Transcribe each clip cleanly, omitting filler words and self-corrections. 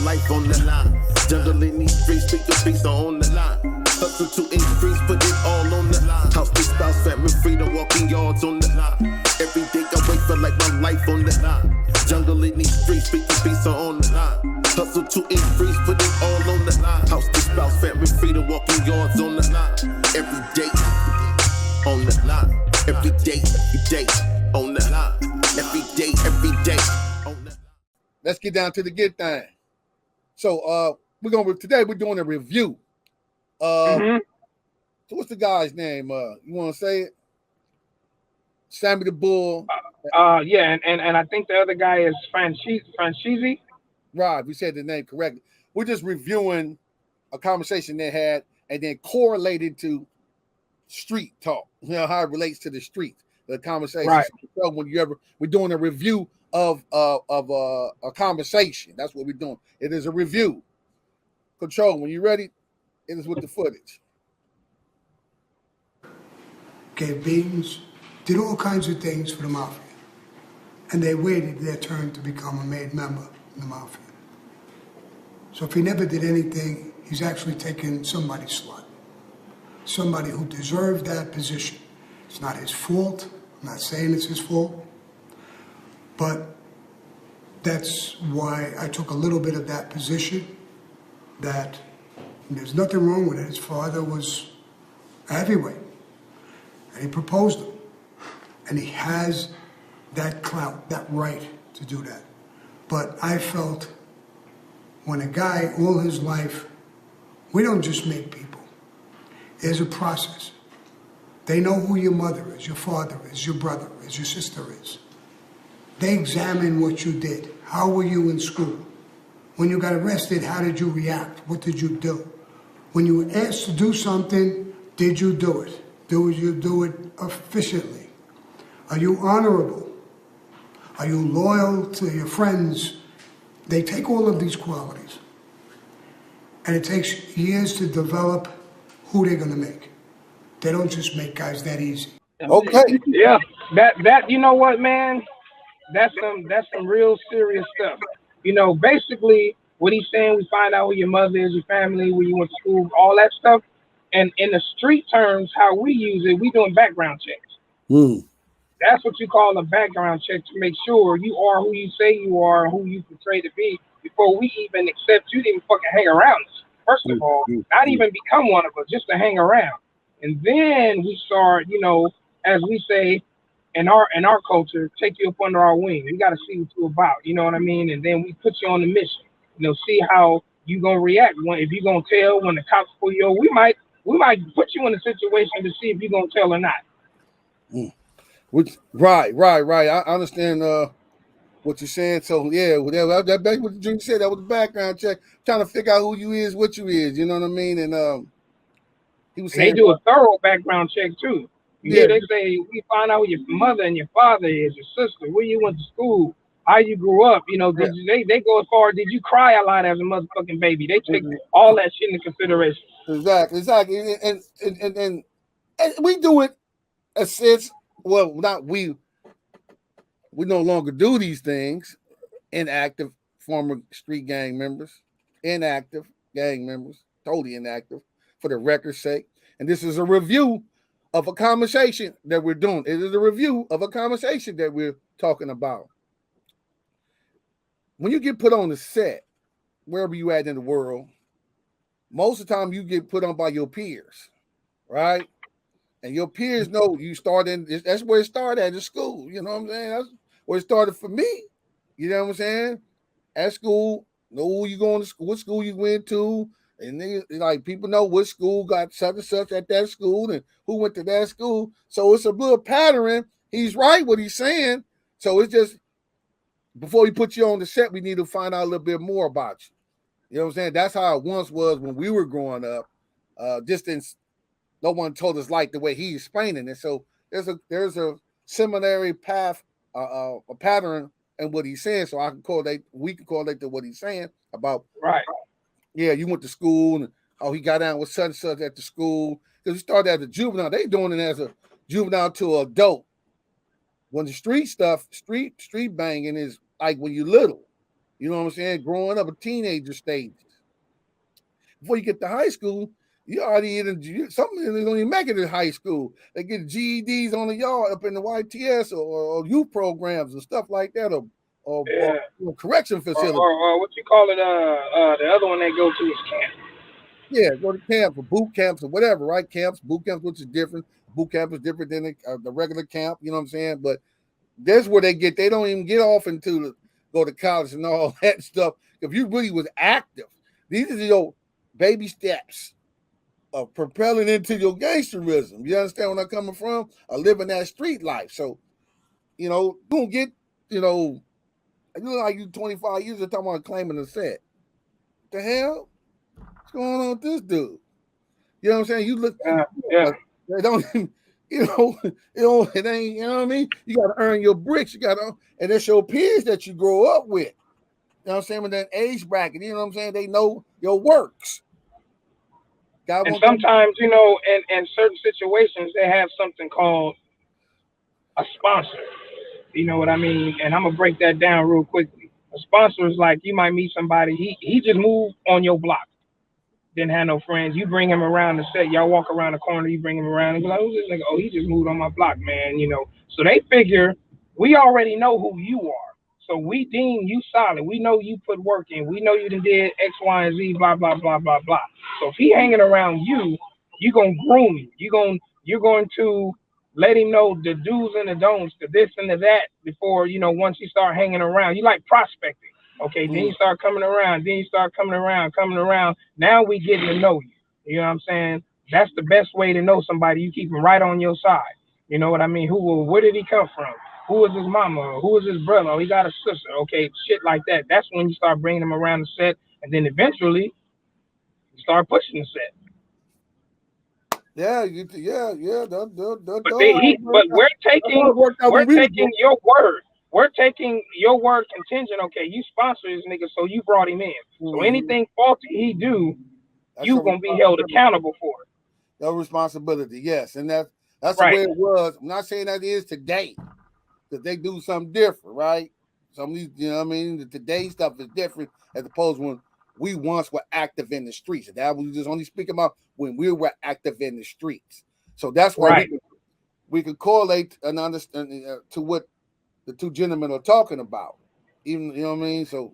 life on the line. Jungle in these streets, pick the beats on the line. Hustle to increase, put it all on the line. House to spouse, family, freedom, walking yards on the line. Every day I wake for like my life on the line. Jungle in these streets, pick the beats on the line. Hustle to increase, put it all on the line. House to spouse, family, freedom, walking yards on the line. Every day on the line. Every day on the line. Every day on the line. Let's get down to the good thing. So today we're doing a review. So what's the guy's name? You want to say it? Sammy the Bull. Yeah, and I think the other guy is Franchise. Right, we said the name correctly. We're just reviewing a conversation they had and then correlated to street talk. You know how it relates to the street, the conversation. Right. So we're doing a review of a conversation. That's what we're doing. It is a review. Control, when you're ready, it is with the footage. Gave beatings, did all kinds of things for the Mafia. And they waited their turn to become a made member in the Mafia. So if he never did anything, he's actually taken somebody's slot. Somebody who deserved that position. It's not his fault. I'm not saying it's his fault. But that's why I took a little bit of that position, that there's nothing wrong with it. His father was a heavyweight, and he proposed him. And he has that clout, that right to do that. But I felt when a guy all his life, we don't just make people. There's a process. They know who your mother is, your father is, your brother is, your sister is. They examine what you did. How were you in school? When you got arrested, how did you react? What did you do? When you were asked to do something, did you do it? Do you do it efficiently? Are you honorable? Are you loyal to your friends? They take all of these qualities. And it takes years to develop who they're going to make. They don't just make guys that easy. Okay. Yeah. That you know what, man? That's some real serious stuff. You know, basically what he's saying, we find out who your mother is, your family, where you went to school, all that stuff. And in the street terms, how we use it, we doing background checks. That's what you call a background check, to make sure you are who you say you are and who you portray to be before we even accept you to even fucking hang around us. First of all, not even become one of us, just to hang around. And then we start, you know, as we say in our culture, take you up under our wing. We got to see what you're about, you know what I mean? And then we put you on the mission, you know, see how you gonna react. If you're gonna tell when the cops pull you over, we might put you in a situation to see if you're gonna tell or not. Right. I understand what you're saying. So yeah, that's what the junior said. That was the background check, trying to figure out who you is, what you is. You know what I mean? And he was saying they do a thorough background check too. You hear they say we find out who your mother and your father is, your sister, where you went to school, how you grew up. You know, they go as far as, did you cry a lot as a motherfucking baby? They take all that shit into consideration. Exactly. And we do it as since, well, not we no longer do these things. Inactive former street gang members, totally inactive, for the record's sake. And this is a review of a conversation that we're doing. It is a review of a conversation that we're talking about. When you get put on the set, wherever you at in the world, most of the time you get put on by your peers, right? And your peers know you started. That's where it started at school. You know what I'm saying? That's where it started for me. You know what I'm saying? At school, know who you going to school, what school you went to, and they, like, people know what school got such and such at that school and who went to that school. So it's a little pattern. He's right what he's saying. So it's just, before we put you on the set, we need to find out a little bit more about you. You know what I'm saying? That's how it once was when we were growing up. No one told us like the way he's explaining it. So there's a seminary path, a pattern in what he's saying. So we can correlate to what he's saying about, right. Yeah, you went to school and he got down with such and such at the school. Because he started as a juvenile. They doing it as a juvenile to adult. When the street stuff, street banging is like when you're little. You know what I'm saying? Growing up, a teenager stage. Before you get to high school, you already in some of them don't even make it in high school. They get GEDs on the yard up in the YTS or youth programs and stuff like that, Yeah. or correction facilities. Or what you call it? The other one they go to is camp. Yeah, go to camps or boot camps or whatever, right? Camps, boot camps, which is different. Boot camp is different than the regular camp. You know what I'm saying? But that's where they don't even get off into go to college and all that stuff. If you really was active, these are your baby steps of propelling into your gangsterism. You understand where I'm coming from? Or living that street life. So, you don't get, you look like you 25 years of talking about claiming a set. What the hell? What's going on with this dude? You know what I'm saying? You look, they don't, it ain't, you know what I mean? You got to earn your bricks. And it's your peers that you grow up with. You know what I'm saying? With that age bracket, you know what I'm saying? They know your works. And sometimes, in certain situations, they have something called a sponsor. You know what I mean? And I'm going to break that down real quickly. A sponsor is like you might meet somebody. He just moved on your block. Didn't have no friends. You bring him around the set. Y'all walk around the corner. You bring him around and be like, who's this nigga? Oh, he just moved on my block, man. So they figure we already know who you are. So we deem you solid. We know you put work in. We know you done did X, Y, and Z, blah, blah, blah, blah, blah. So if he hanging around you, you're going to groom him. You're going to let him know the do's and the don'ts, the this and the that before, once you start hanging around. You like prospecting. Okay, then you start coming around. Then you start coming around. Now we getting to know you. You know what I'm saying? That's the best way to know somebody. You keep them right on your side. You know what I mean? Where did he come from? Who is his mama? Who is his brother? Oh, he got a sister. Okay, shit like that. That's when you start bringing them around the set, and then eventually you start pushing the set. Yeah, But we're taking your word. We're taking your word contingent. Okay, you sponsor this nigga, so you brought him in. So anything faulty he do, you gonna be held accountable for it. No responsibility, yes, and that's right. The way it was. I'm not saying that it is today, because they do something different, right? Some of these, you know what I mean? The today stuff is different as opposed to when we once were active in the streets. And that was just only speaking about when we were active in the streets. So that's why we can correlate and understand to what the two gentlemen are talking about. Even, you know what I mean? So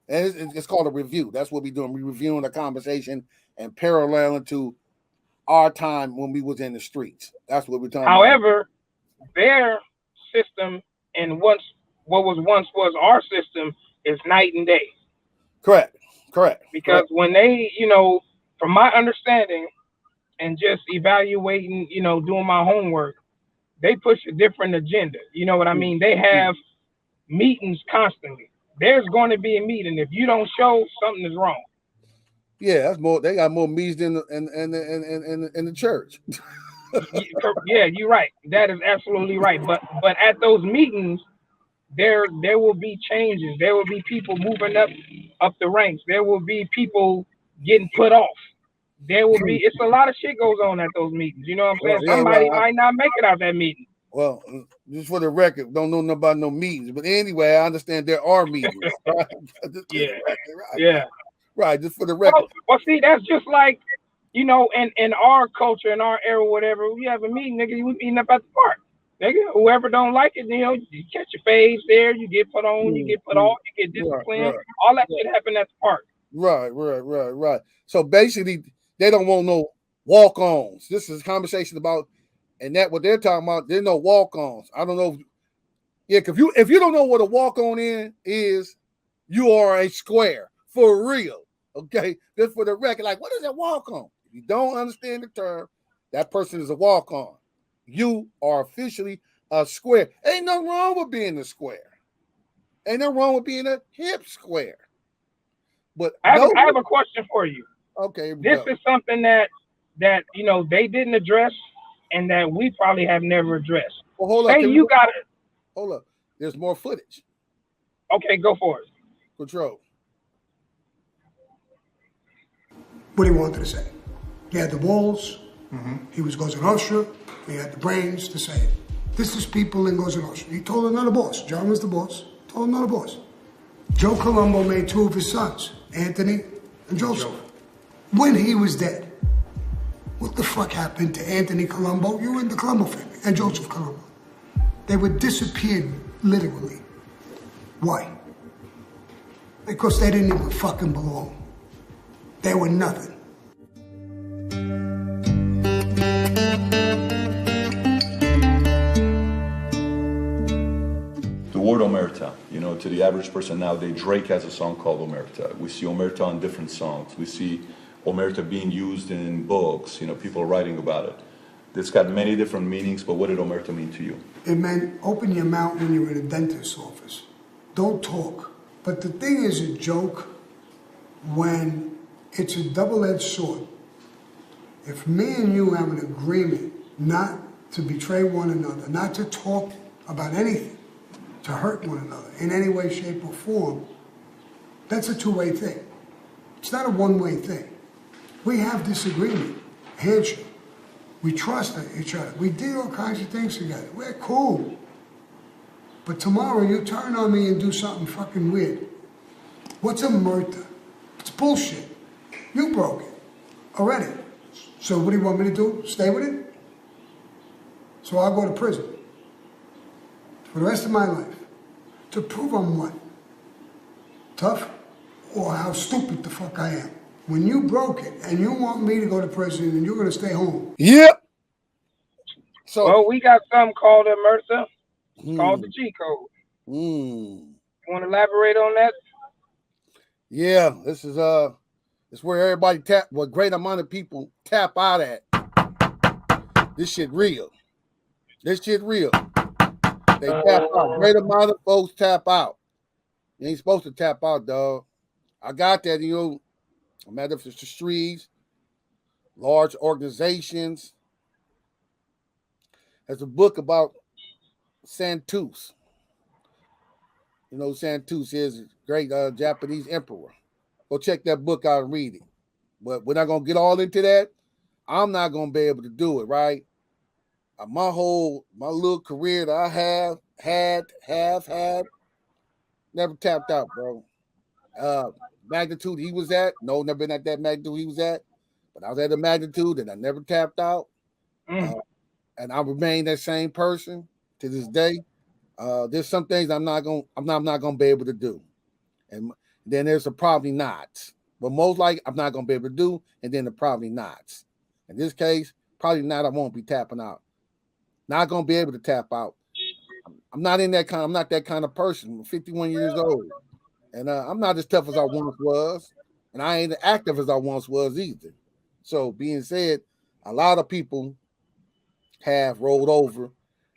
it's called a review. That's what we're doing. We're reviewing the conversation and paralleling to our time when we was in the streets. That's what we're talking about. However, their system and what once was our system is night and day. Correct. Because when they, from my understanding and just evaluating, doing my homework, they push a different agenda. You know what I mean? They have meetings constantly. There's going to be a meeting. If you don't show, something is wrong. Yeah, that's more. They got more meetings in the church. Yeah, you're right. That is absolutely right. But at those meetings, there will be changes. There will be people moving up the ranks. There will be people getting put off. It's a lot of shit goes on at those meetings. You know what I'm saying? Somebody might not make it out that meeting. Well, just for the record, don't know about no meetings. But anyway, I understand there are meetings. Right? Yeah. Right, just for the record. Well, see, that's just like, in our culture, in our era, whatever, we have a meeting, nigga, we meeting up at the park. Nigga, whoever don't like it, you catch your fades there, you get put on, you get put off, you get disciplined. Right. All that shit happen at the park. Right. So basically, they don't want no walk-ons. This is a conversation about, and that what they're talking about, there's no walk-ons. I don't know. If you don't know what a walk-on is, you are a square. For real. Okay? Just for the record, like, what is a walk-on? If you don't understand the term, that person is a walk-on. You are officially a square. Ain't nothing wrong with being a square. Ain't nothing wrong with being a hip square. But I have a question for you. Okay. This is something that they didn't address and that we probably have never addressed. Well, hold up. Hold up. There's more footage. Okay, go for it. Control. What he wanted to say. He had the balls. He was Cosa Nostra. He had the brains to say it. This is people in Cosa Nostra. He told another boss. John was the boss. Told another boss. Joe Colombo made two of his sons, Anthony and Joseph, when he was dead. What the fuck happened to Anthony Colombo? You were in the Colombo family, and Joseph Colombo. They were disappeared, literally. Why? Because they didn't even fucking belong. They were nothing. The word omertà, you know, to the average person nowadays, Drake has a song called Omerta. We see omerta on different songs. We see omerta being used in books, you know, people writing about it. It's got many different meanings, but what did omerta mean to you? It meant open your mouth when you're in a dentist's office. Don't talk. But the thing is a joke when it's a double-edged sword. If me and you have an agreement not to betray one another, not to talk about anything, to hurt one another in any way, shape, or form, that's a two-way thing. It's not a one-way thing. We have disagreement, handshake. We trust each other. We do all kinds of things together. We're cool. But tomorrow you turn on me and do something fucking weird. What's omerta? It's bullshit. You broke it already. So what do you want me to do? Stay with it? So I'll go to prison for the rest of my life to prove I'm what? Tough? Or how stupid the fuck I am. When you broke it and you want me to go to prison and you're going to stay home. Yep. So, well, we got something called Omerta. It's called the G code. You want to elaborate on that? Yeah, this is it's where everybody a great amount of people tap out at. This shit real. This shit real. They tap out. Great amount of folks tap out. You ain't supposed to tap out, dog. I got that, you know. No matter if it's the streets, large organizations. There's a book about Santos. You know, Santos is a great Japanese emperor. Go check that book out and read it. But we're not going to get all into that. I'm not going to be able to do it, right? My little career that I have had, never tapped out, bro. Magnitude he was at, no, never been at that magnitude he was at. But I was at a magnitude and I never tapped out. And I remain that same person to this day. There's some things I'm not gonna be able to do, and then there's a probably not. But most likely I'm not gonna be able to do, and then the probably nots. In this case, probably not. I won't be tapping out. Not gonna be able to tap out. I'm not that kind of person. I'm 51 years old, and I'm not as tough as I once was, and I ain't as active as I once was either. So, being said, a lot of people have rolled over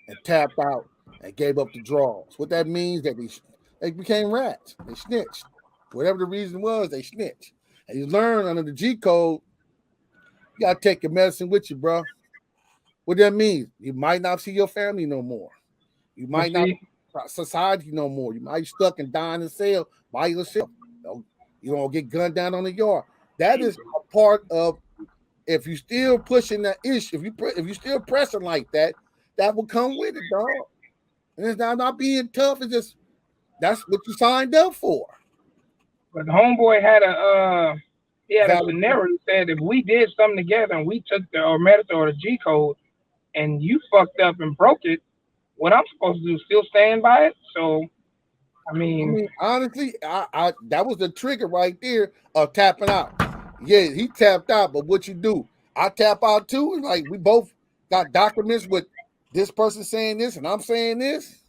and tapped out and gave up the draws. What that means that they became rats. They snitched. Whatever the reason was, they snitched. And you learn under the G code, you gotta take your medicine with you, bro. What that means? You might not see your family no more. You might not society no more. You might be stuck and die in a cell by yourself. You don't get gunned down on the yard. That is a part of. If you still pushing that issue, if you still pressing like that, that will come with it, dog. And it's not being tough. It's just that's what you signed up for. But the homeboy had a scenario. He said if we did something together and we took the Omerta or the G code and you fucked up and broke it, what I'm supposed to do? Still stand by it? So, I mean honestly, I that was the trigger right there of tapping out. Yeah, he tapped out, but what you do? I tap out too. And like we both got documents with this person saying this and I'm saying this.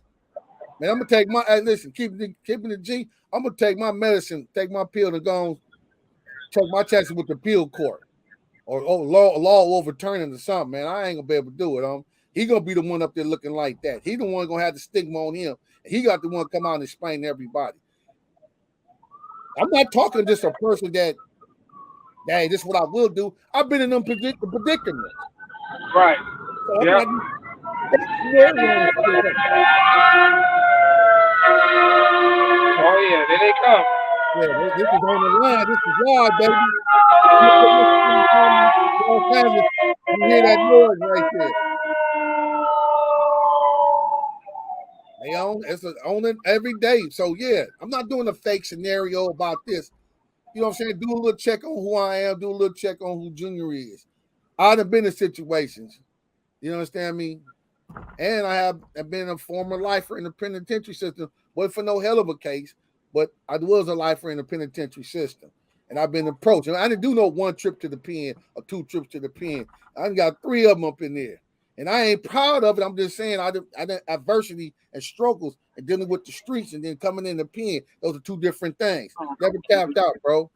Man, I'm gonna take my keeping the G. I'm gonna take my medicine, take my pill, and go take my chances with the appeal court or law overturning or something. Man, I ain't gonna be able to do it. He gonna be the one up there looking like that. He the one gonna have the stigma on him. He got the one come out and explain to everybody. I'm not talking just a person that. Hey, this is what I will do. I've been in them predicaments. Right. So yeah. Oh, yeah. There they come. Yeah, this is on the line. This is live, baby. You hear that noise right there. They own it every day. So yeah, I'm not doing a fake scenario about this. You know what I'm saying? Do a little check on who I am. Do a little check on who Junior is. I've been in situations. You understand me? And I've been a former lifer in the penitentiary system. Wasn't for no hell of a case, but I was a lifer in the penitentiary system. And I've been approached. And I didn't do no 1 trip to the pen or 2 trips to the pen. I got 3 of them up in there. And I ain't proud of it. I'm just saying I did adversity and struggles and dealing with the streets and then coming in the pen. Those are 2 different things. Never tapped out, bro.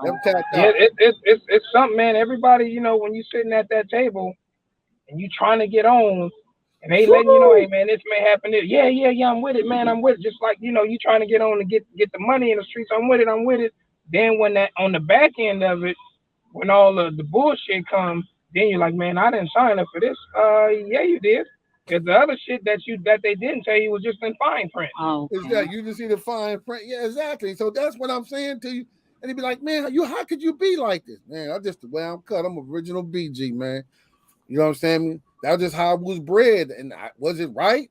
Never tapped Yeah, out. it's something, man. Everybody, you know, when you sitting at that table and you trying to get on, and they letting you know, hey man, this may happen. Yeah, I'm with it, man. I'm with it. Just like, you know, you trying to get on and get the money in the streets. I'm with it. Then when that on the back end of it, when all of the bullshit comes, then you're like, man, I didn't sign up for this. Yeah, you did. Because the other shit that they didn't tell you was just in fine print. Is that you just see the fine print? Yeah, exactly. So that's what I'm saying to you. And he'd be like, man, how could you be like this? Man, I just the way I'm cut. I'm original BG, man. You know what I'm saying? That was just how I was bred. And was it right?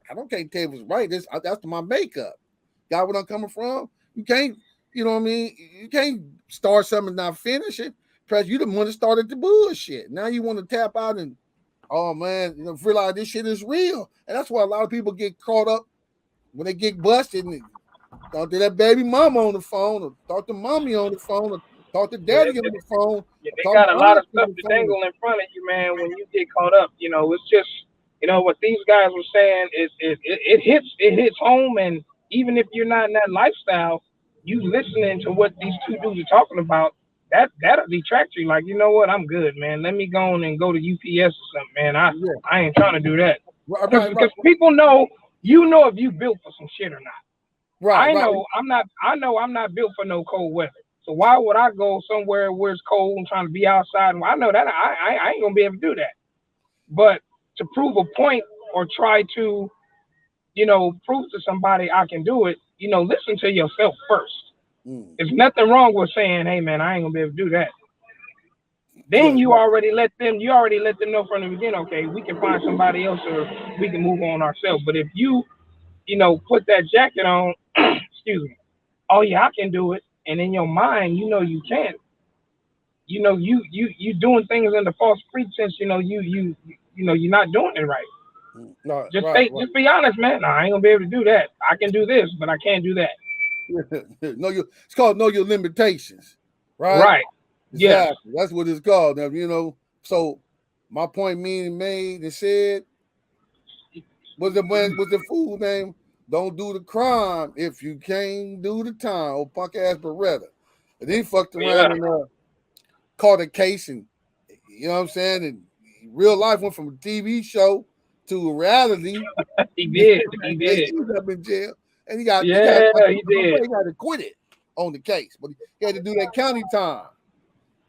I don't can't tell if it was right. That's my makeup. Got what I'm coming from? You can't, you know what I mean? You can't start something and not finish it. Because you the one that started the bullshit. Now you want to tap out and, oh man, you know, realize this shit is real. And that's why a lot of people get caught up when they get busted and talk to that baby mama on the phone, or talk to mommy on the phone, or talk to daddy on the phone. Yeah, they got a lot of stuff to dangle in front of you, man. When you get caught up, you know, it's just, you know, what these guys were saying is it hits home, and even if you're not in that lifestyle, you listening to what these 2 dudes are talking about, that'll detract you. Like, you know what, I'm good, man. Let me go on and go to UPS or something, man. I ain't trying to do that. Because people know, you know, if you built for some shit or not. I know I'm not built for no cold weather. So why would I go somewhere where it's cold and trying to be outside? I know that I ain't gonna be able to do that. But to prove a point or try to, you know, prove to somebody I can do it, you know, listen to yourself first. There's nothing wrong with saying, hey man, I ain't gonna be able to do that. Then you already let them know from the beginning, okay, we can find somebody else or we can move on ourselves. But if you know, put that jacket on, excuse me, oh yeah, I can do it. And in your mind, you know you can't. You know, you doing things under false pretense, you know, you know you're not doing it right. No, just be honest, man. No, I ain't gonna be able to do that. I can do this, but I can't do that. It's called know your limitations, right? Right. Exactly. Yeah. That's what it's called. Now, you know, so my point being made and said was the fool name? Don't do the crime if you can't do the time. Old punk ass Beretta. And then he fucked around and caught a case, and you know what I'm saying? And real life went from a TV show to a reality. He did. He was up in jail. And he did. He got acquitted on the case, but he had to do that county time.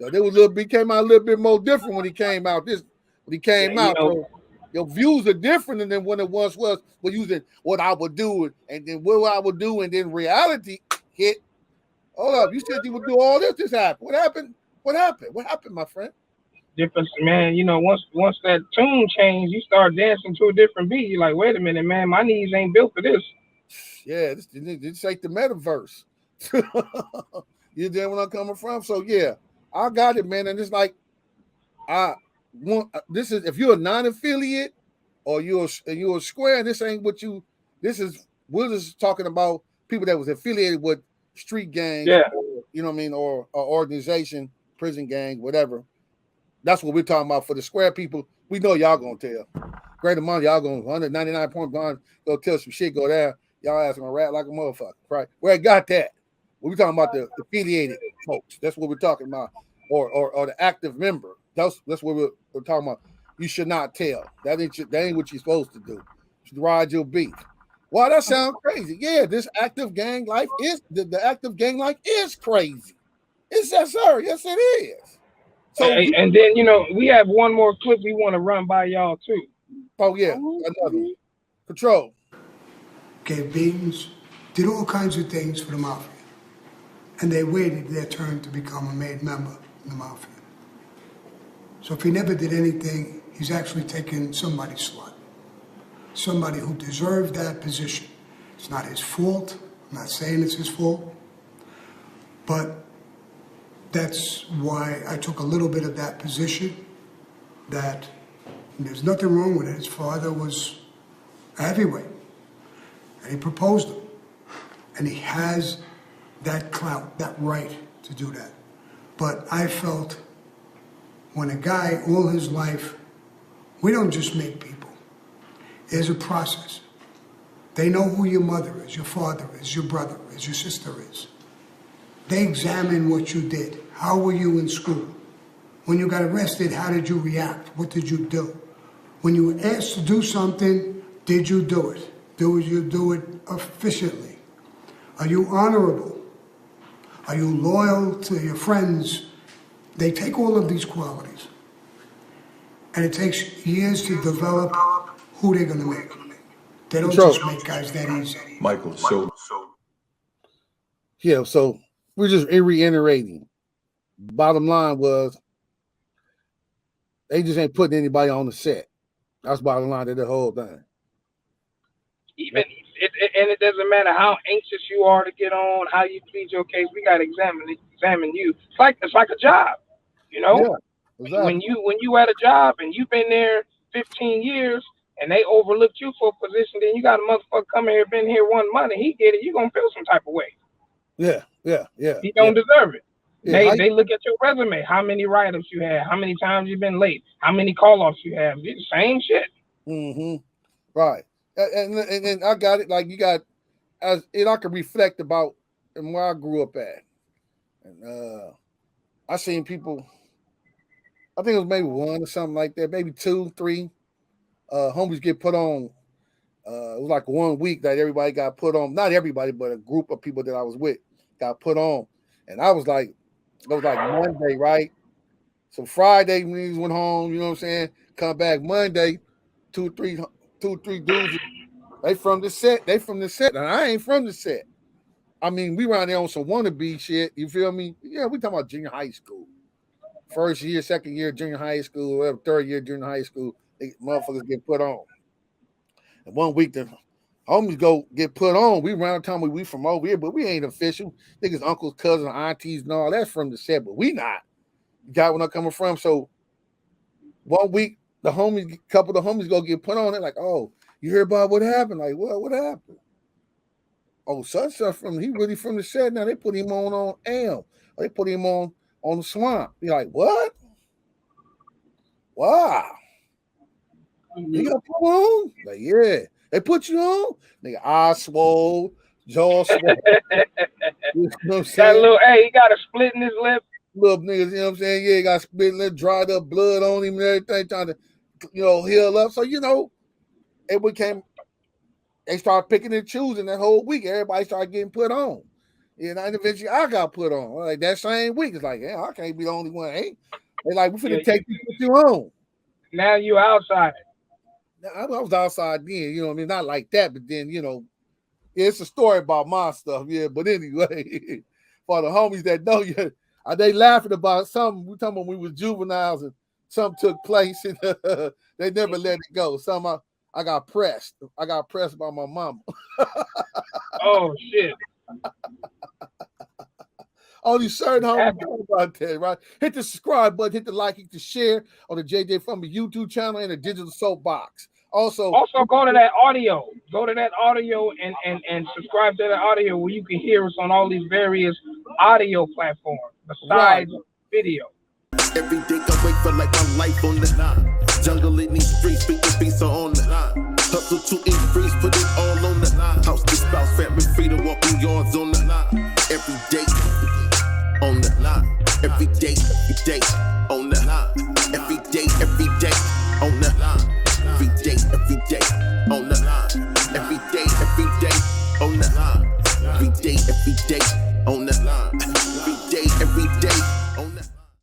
So there was came out a little bit more different when he came out. Bro. Your views are different than when it once was. We're using what I would do and then what I would do, and then reality hit. Hold up, you said you would do all this. This happened. What happened? What happened, my friend? Difference, man. You know, once that tune changed, you start dancing to a different beat. You're like, wait a minute, man, my knees ain't built for this. Yeah, this ain't the metaverse. You know where I'm coming from? So yeah, I got it, man. And it's like, this is if you're a non-affiliate or you're a square, this ain't what you. We're just talking about people that was affiliated with street gangs, or, you know what I mean, or organization, prison gang, whatever. That's what we're talking about. For the square people, we know y'all gonna tell. Great amount, y'all gonna 199 point bond, go tell some shit, go there. Y'all ass gonna rat like a motherfucker, right? Where I got that? We're talking about the affiliated folks. That's what we're talking about, or the active member. That's what we're talking about. You should not tell. That ain't what you're supposed to do. You should ride your beat. Wow, that sounds crazy. Yeah, this active gang life is the active gang life is crazy. It's yes, sir. Yes, it is. So and then, you know, we have one more clip we want to run by y'all too. Oh yeah, another one. Control. Gave beatings, did all kinds of things for the Mafia. And they waited their turn to become a made member in the Mafia. So if he never did anything, he's actually taken somebody's slot. somebody who deserved that position. It's not his fault. I'm not saying it's his fault. But that's why I took a little bit of that position, that there's nothing wrong with it. His father was a heavyweight, and he proposed him. And he has that clout, that right to do that. But I felt when a guy all his life, we don't just make people. There's a process. They know who your mother is, your father is, your brother is, your sister is. They examine what you did. How were you in school? When you got arrested, how did you react? What did you do? When you were asked to do something, did you do it? Do you do it efficiently? Are you honorable? Are you loyal to your friends? They take all of these qualities. And it takes years to develop who they're going to make. They don't just make guys that easy. Michael, so Yeah, so we're just reiterating. Bottom line was they just ain't putting anybody on the set. That's bottom line to the whole thing. Even and it doesn't matter how anxious you are to get on, how you plead your case. We got to examine you. It's like a job, you know. Yeah, exactly. When you at a job and you've been there 15 years and they overlooked you for a position, then you got a motherfucker come here, been here 1 month, and he get it. You gonna feel some type of way. Yeah. He don't deserve it. Yeah, They look at your resume, how many write-ups you had, how many times you've been late, how many call-offs you have. It's the same shit. Mm-hmm. Right. And I got it. Like you got, I can reflect about where I grew up at, and I seen people. I think it was maybe one or something like that, maybe 2, 3. Homies get put on. It was like 1 week that everybody got put on. Not everybody, but a group of people that I was with got put on, and I was like, it was like Monday, right? So Friday, we went home. You know what I'm saying? Come back Monday, 2, 3 dudes. They from the set. And I ain't from the set. I mean, we around there on some wannabe shit. You feel me? Yeah, we talking about junior high school. First year, second year, junior high school, whatever, third year, junior high school, motherfuckers get put on. And 1 week, the homies go get put on. We around the time we from over here, but we ain't official. Niggas, uncles, cousins, aunties, and all that's from the set, but we not. You got where I'm coming from. So 1 week, couple of the homies go get put on. They're like, oh, you hear about what happened? Like, what happened? Oh, such from he really from the set. Now they put him on AM. They put him on the swamp. You're like, what? Wow. You got put on? Like, yeah. They put you on? Nigga, eye swole, jaw swole. You know what I'm saying? He got a split in his lip. Little niggas, you know what I'm saying? Yeah, got spit lip, dried up blood on him and everything, trying to, heal up. So, it became, they started picking and choosing that whole week. Everybody started getting put on. And eventually I got put on. Like that same week. It's like, yeah, I can't be the only one. Hey, they like, we finna take you, put you on. Now you outside. I was outside then, you know what I mean? Not like that, but then, it's a story about my stuff, yeah. But anyway, for the homies that know you, they laughing about something. We talking about when we was juveniles and something took place and they never let it go. I got pressed. I got pressed by my mama. Oh shit. Only certain homies know about that, right? Hit the subscribe button, hit the like, hit the share on the JJ from the YouTube channel and the Digital Soapbox. Also go to that audio. Go to that audio and subscribe to the audio where you can hear us on all these various audio platforms besides video. Every day I wait for like my life on the line. Jungle in these streets, speaking beats are on the line. Hustle to increase, put it all on the line. House to spouse, family, freedom, walking yards on the line. Every day on the line. Every day on the line. Every day on the line. Every day on the line. Every day on the line. Every day